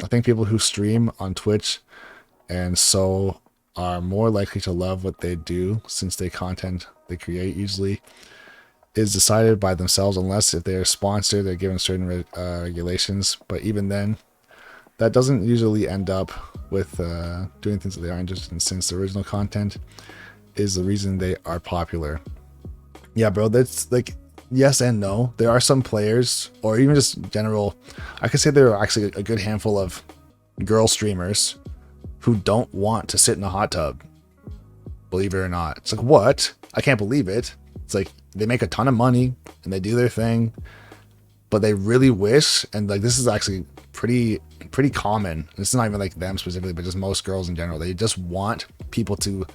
think people who stream on Twitch and so are more likely to love what they do since they content they create usually is decided by themselves unless if they're sponsored, they're given certain regulations. But even then, that doesn't usually end up with doing things that they are interested in since the original content is the reason they are popular. Yeah, bro, that's like yes and no. There are some players, or even just general, I could say there are actually a good handful of girl streamers who don't want to sit in a hot tub. Believe it or not. It's like, what? I can't believe it. It's like they make a ton of money and they do their thing, but they really wish, and like this is actually pretty common. It's not even like them specifically, but just most girls in general. They just want people to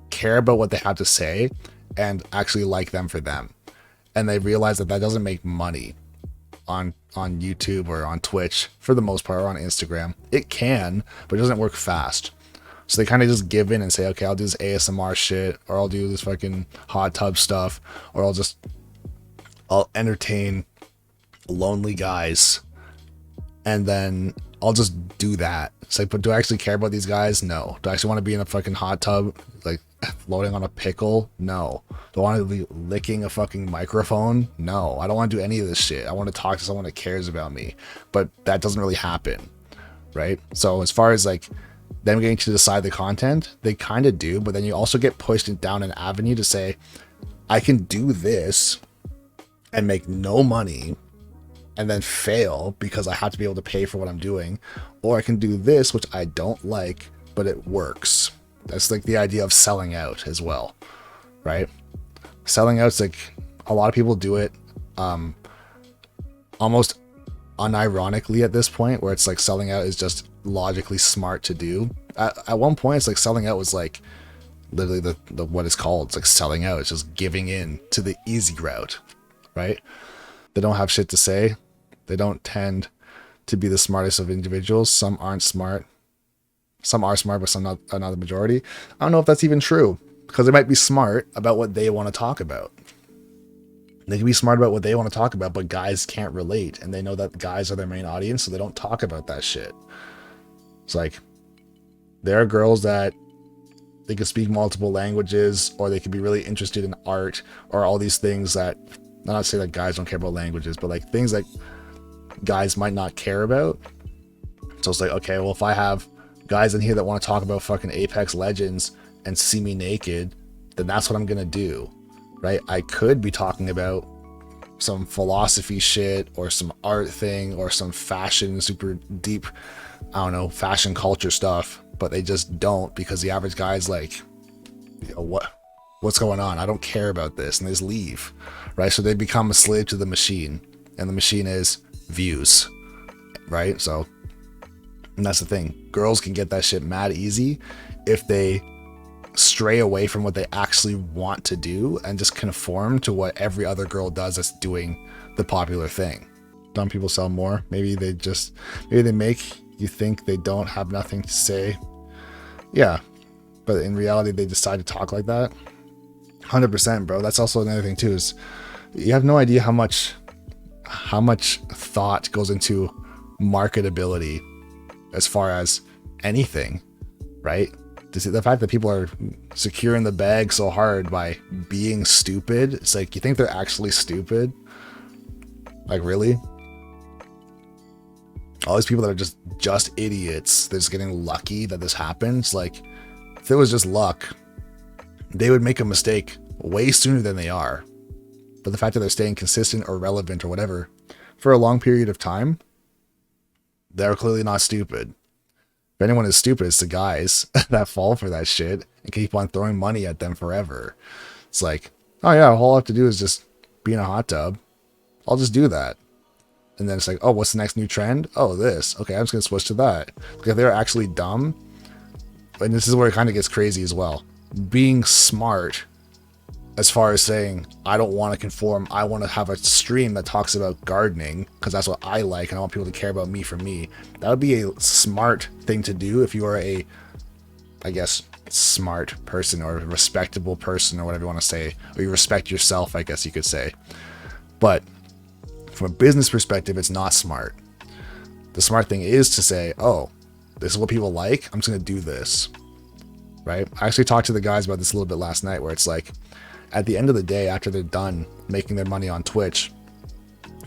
care about what they have to say and actually like them for them. And they realize that that doesn't make money on YouTube or on Twitch for the most part, or on Instagram. It can, but it doesn't work fast. So they kind of just give in and say, okay, I'll do this ASMR shit, or I'll do this fucking hot tub stuff, or I'll entertain lonely guys, and then I'll just do that. It's like, but do I actually care about these guys? No. Do I actually want to be in a fucking hot tub, like floating on a pickle? No. Do I want to be licking a fucking microphone? No. I don't want to do any of this shit. I want to talk to someone that cares about me, but that doesn't really happen, right? So as far as like them getting to decide the content, they kind of do, but then you also get pushed down an avenue to say, I can do this and make no money and then fail because I have to be able to pay for what I'm doing, or I can do this, which I don't like, but it works. That's like the idea of selling out as well, right? Selling out's like, a lot of people do it almost unironically at this point, where it's like selling out is just logically smart to do. At one point, it's like selling out was like literally the what it's called. It's like selling out. It's just giving in to the easy route, right? They don't have shit to say. They don't tend to be the smartest of individuals. Some aren't smart. Some are smart, but some not the majority. I don't know if that's even true, because they might be smart about what they want to talk about. They can be smart about what they want to talk about, but guys can't relate, and they know that guys are their main audience, so they don't talk about that shit. It's like, there are girls that they can speak multiple languages, or they can be really interested in art, or all these things that, I'm not saying that guys don't care about languages, but like things that guys might not care about. So it's like, okay, well, if I have guys in here that want to talk about fucking Apex Legends and see me naked, then that's what I'm gonna do, right? I could be talking about some philosophy shit, or some art thing, or some fashion, super deep, I don't know, fashion culture stuff, but they just don't, because the average guy's like, you know, what's going on? I don't care about this, and they just leave, right? So they become a slave to the machine, and the machine is views, right? So, and that's the thing. Girls can get that shit mad easy if they stray away from what they actually want to do and just conform to what every other girl does that's doing the popular thing. Some people sell more. Maybe they make you think they don't have nothing to say. Yeah, but in reality, they decide to talk like that. 100%, bro. That's also another thing too, is you have no idea how much thought goes into marketability as far as anything, right? The fact that people are securing the bag so hard by being stupid, it's like, you think they're actually stupid? Like, really? All these people that are just idiots, they're just getting lucky that this happens. Like, if it was just luck, they would make a mistake way sooner than they are. But the fact that they're staying consistent or relevant or whatever for a long period of time, they're clearly not stupid. If anyone is stupid, it's the guys that fall for that shit and keep on throwing money at them forever. It's like, oh yeah, all I have to do is just be in a hot tub. I'll just do that. And then it's like, oh, what's the next new trend? Oh, this. Okay, I'm just going to switch to that. Like, if they're actually dumb, and this is where it kind of gets crazy as well. Being smart, as far as saying, I don't want to conform, I want to have a stream that talks about gardening because that's what I like and I want people to care about me for me. That would be a smart thing to do if you are a, I guess, smart person or a respectable person or whatever you want to say, or you respect yourself, I guess you could say. But from a business perspective, it's not smart. The smart thing is to say, oh, this is what people like. I'm just going to do this. Right? I actually talked to the guys about this a little bit last night, where it's like, at the end of the day, after they're done making their money on Twitch,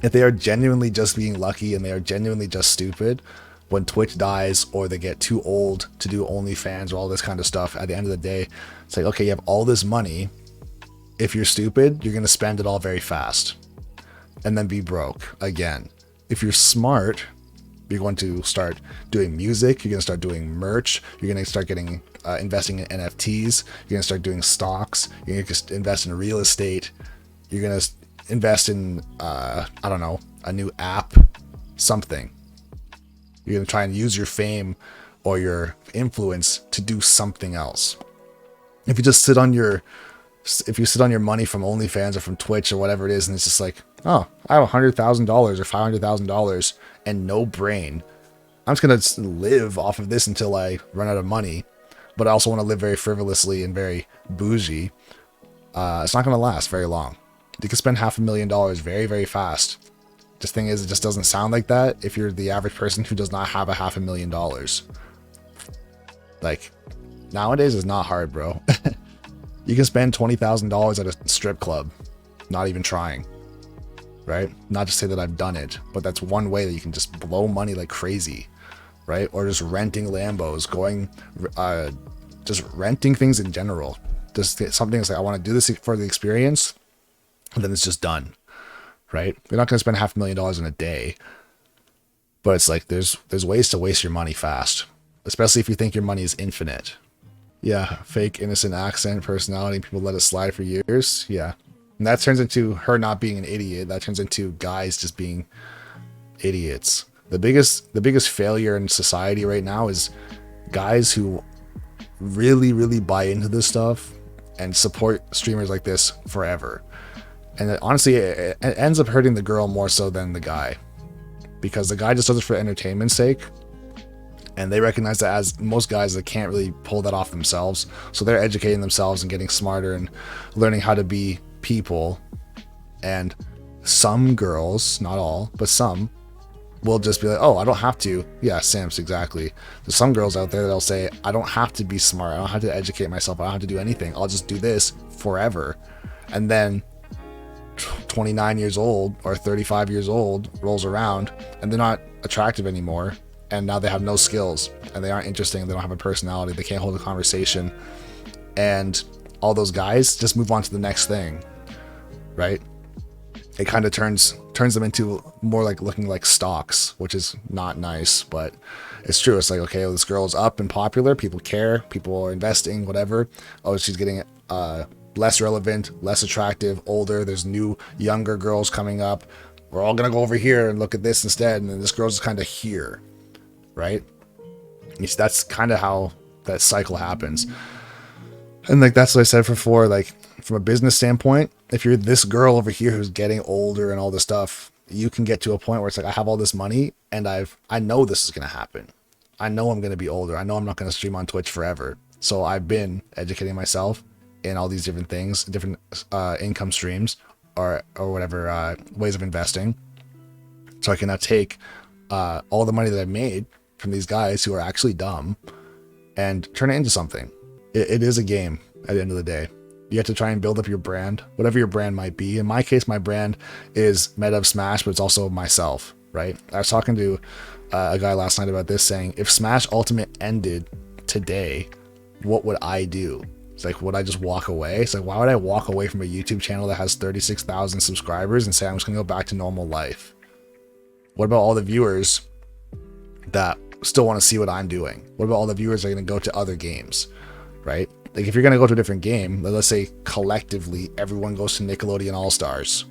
if they are genuinely just being lucky and they are genuinely just stupid, when Twitch dies or they get too old to do OnlyFans or all this kind of stuff, at the end of the day, it's like, okay, you have all this money. If you're stupid, you're going to spend it all very fast and then be broke again. If you're smart, you're going to start doing music. You're going to start doing merch. You're going to start getting investing in NFTs. You're going to start doing stocks. You're going to invest in real estate. You're going to invest in, I don't know, a new app, something. You're going to try and use your fame or your influence to do something else. If you sit on your money from OnlyFans or from Twitch or whatever it is, and it's just like, oh, I have $100,000 or $500,000 and no brain, I'm just going to live off of this until I run out of money, but I also want to live very frivolously and very bougie, it's not going to last very long. You can spend $500,000 very, very fast. The thing is, it just doesn't sound like that if you're the average person who does not have a $500,000. Like, nowadays is not hard, bro. You can spend $20,000 at a strip club, not even trying, right? Not to say that I've done it, but that's one way that you can just blow money like crazy, right? Or just renting Lambos, just renting things in general. Just something that's like, I want to do this for the experience, and then it's just done, right? You're not going to spend $500,000 in a day, but it's like there's ways to waste your money fast, especially if you think your money is infinite. Yeah, fake innocent accent, personality, people let it slide for years. Yeah. And that turns into her not being an idiot. That turns into guys just being idiots. The biggest failure in society right now is guys who really, really buy into this stuff and support streamers like this forever. And honestly, it ends up hurting the girl more so than the guy, because the guy just does it for entertainment's sake. And they recognize that, as most guys, that can't really pull that off themselves. So they're educating themselves and getting smarter and learning how to be people. And some girls, not all, but some, will just be like, oh, I don't have to. Yeah, Samps, exactly. There's some girls out there that'll say, I don't have to be smart. I don't have to educate myself. I don't have to do anything. I'll just do this forever. And then 29 years old or 35 years old rolls around and they're not attractive anymore. And now they have no skills and they aren't interesting. They don't have a personality. They can't hold a conversation. And all those guys just move on to the next thing, right? It kind of turns them into more like looking like stocks, which is not nice, but it's true. It's like, okay, well, this girl is up and popular. People care. People are investing, whatever. Oh, she's getting less relevant, less attractive, older. There's new, younger girls coming up. We're all going to go over here and look at this instead. And then this girl's just kind of here. Right? That's kind of how that cycle happens. And like, that's what I said before, like from a business standpoint, if you're this girl over here who's getting older and all this stuff, you can get to a point where it's like, I have all this money and I know this is going to happen. I know I'm going to be older. I know I'm not going to stream on Twitch forever. So I've been educating myself in all these different things, different income streams or whatever ways of investing. So I can now take all the money that I've made from these guys who are actually dumb and turn it into something. It is a game at the end of the day. You have to try and build up your brand, whatever your brand might be. In my case, my brand is Meta of Smash, but it's also myself, right? I was talking to a guy last night about this, saying, if Smash Ultimate ended today, what would I do? It's like, would I just walk away? It's like, why would I walk away from a YouTube channel that has 36,000 subscribers and say, I'm just gonna go back to normal life? What about all the viewers that still want to see what I'm doing? What about all the viewers that are going to go to other games, right? Like, if you're going to go to a different game, let's say collectively everyone goes to Nickelodeon All-Stars.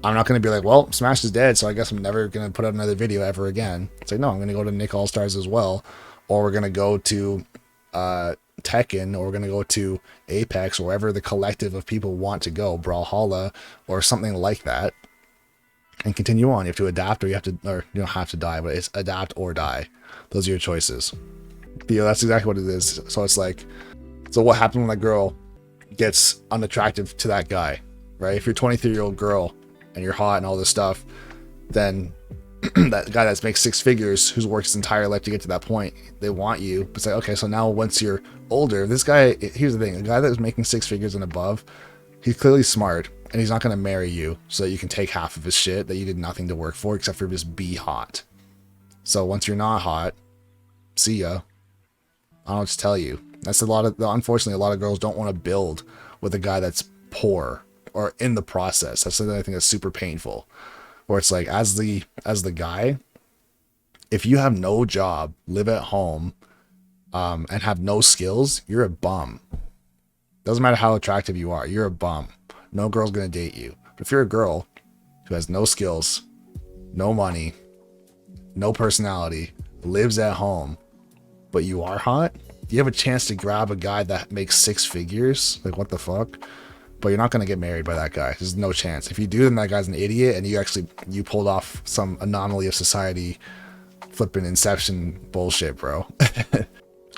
I'm not going to be like, well, Smash is dead, so I guess I'm never going to put out another video ever again. It's like, no, I'm going to go to Nick All-Stars as well. Or we're going to go to Tekken, or we're going to go to Apex, or wherever the collective of people want to go, Brawlhalla, or something like that. And continue on. You have to adapt, or you don't have to die, but it's adapt or die. Those are your choices. That's exactly what it is. So it's like, so what happened when that girl gets unattractive to that guy, right? If you're a 23-year-old girl and you're hot and all this stuff, then that guy that makes six figures, who's worked his entire life to get to that point, they want you. It's like, okay, so now once you're older, this guy, here's the thing, a guy that was making six figures and above, he's clearly smart, and he's not going to marry you so that you can take half of his shit that you did nothing to work for except for just be hot. So once you're not hot, see ya. I don't know what to tell you. Unfortunately, a lot of girls don't want to build with a guy that's poor or in the process. That's something I think that's super painful. Where it's like, as the guy, if you have no job, live at home, and have no skills, you're a bum. Doesn't matter how attractive you are, you're a bum. No girl's gonna date you. But if you're a girl who has no skills, no money, no personality, lives at home, but you are hot, you have a chance to grab a guy that makes six figures. Like, what the fuck? But you're not going to get married by that guy. There's no chance. If you do, then that guy's an idiot, and you pulled off some anomaly of society flipping Inception bullshit, bro.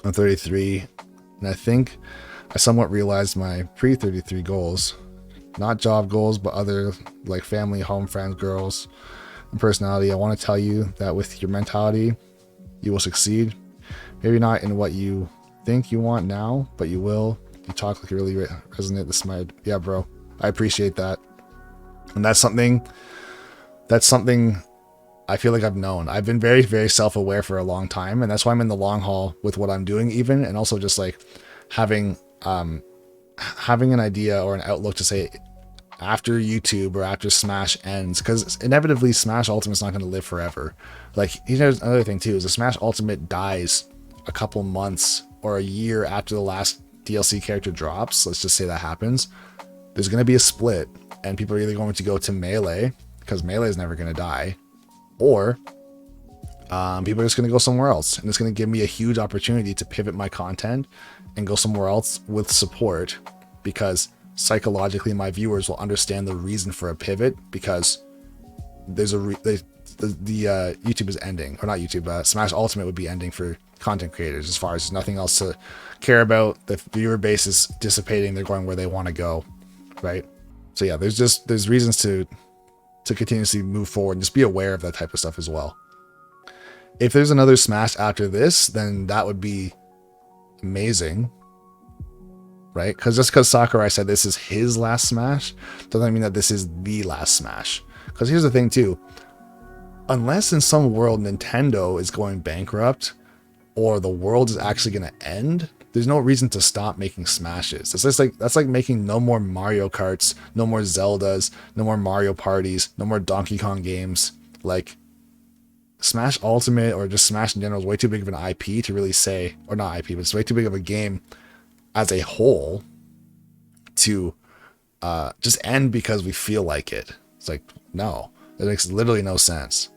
I'm 33, and I think I somewhat realized my pre-33 goals. Not job goals, but other, like, family, home, friends, girls, and personality. I want to tell you that with your mentality, you will succeed. Maybe not in what you think you want now, but you will. You talk like you really resonate this might. Yeah, bro, I appreciate that. And that's something I feel like I've known. I've been very, very self-aware for a long time, and that's why I'm in the long haul with what I'm doing even, and also just like having an idea or an outlook to say after YouTube or after Smash ends, because inevitably Smash Ultimate's not going to live forever. Like, here's another thing too, is the Smash Ultimate dies a couple months or a year after the last DLC character drops. Let's just say that happens. There's going to be a split, and people are either going to go to Melee, because Melee is never going to die, or people are just going to go somewhere else, and it's going to give me a huge opportunity to pivot my content and go somewhere else with support, because psychologically my viewers will understand the reason for a pivot, because there's YouTube is ending, or not YouTube, Smash Ultimate would be ending for content creators, as far as there's nothing else to care about. The viewer base is dissipating, they're going where they want to go, right? So yeah, there's reasons to continuously move forward, and just be aware of that type of stuff as well. If there's another Smash after this, then that would be amazing, right? Because just because Sakurai said this is his last Smash doesn't mean that this is the last Smash. Because here's the thing too, unless in some world Nintendo is going bankrupt, or the world is actually going to end, there's no reason to stop making Smashes. That's like making no more Mario Karts, no more Zeldas, no more Mario Parties, no more Donkey Kong games. Like, Smash Ultimate, or just Smash in general, is way too big of an IP to really say, or not IP, but it's way too big of a game as a whole to just end because we feel like it. It's like, no, that makes literally no sense.